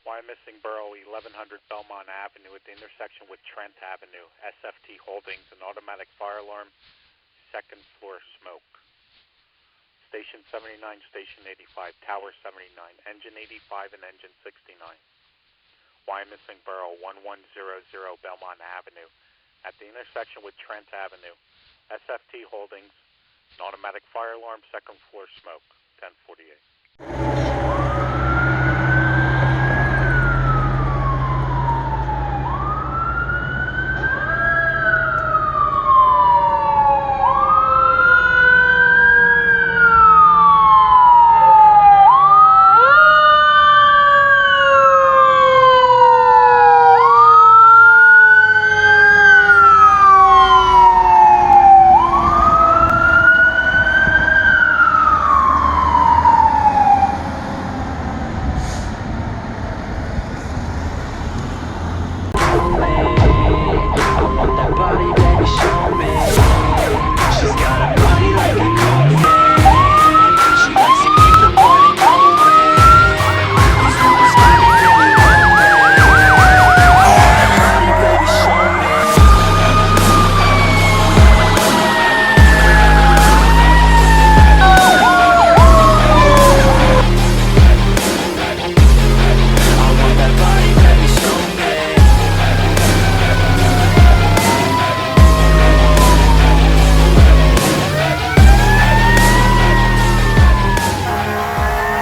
Wyomissing Borough 1100 Belmont Avenue at the intersection with Trent Avenue. SFT Holdings, an automatic fire alarm, second floor smoke. Station 79, Station 85, Tower 79, Engine 85 and Engine 69. Wyomissing Borough 1100 Belmont Avenue at the intersection with Trent Avenue. SFT Holdings, an automatic fire alarm, second floor smoke, 1048.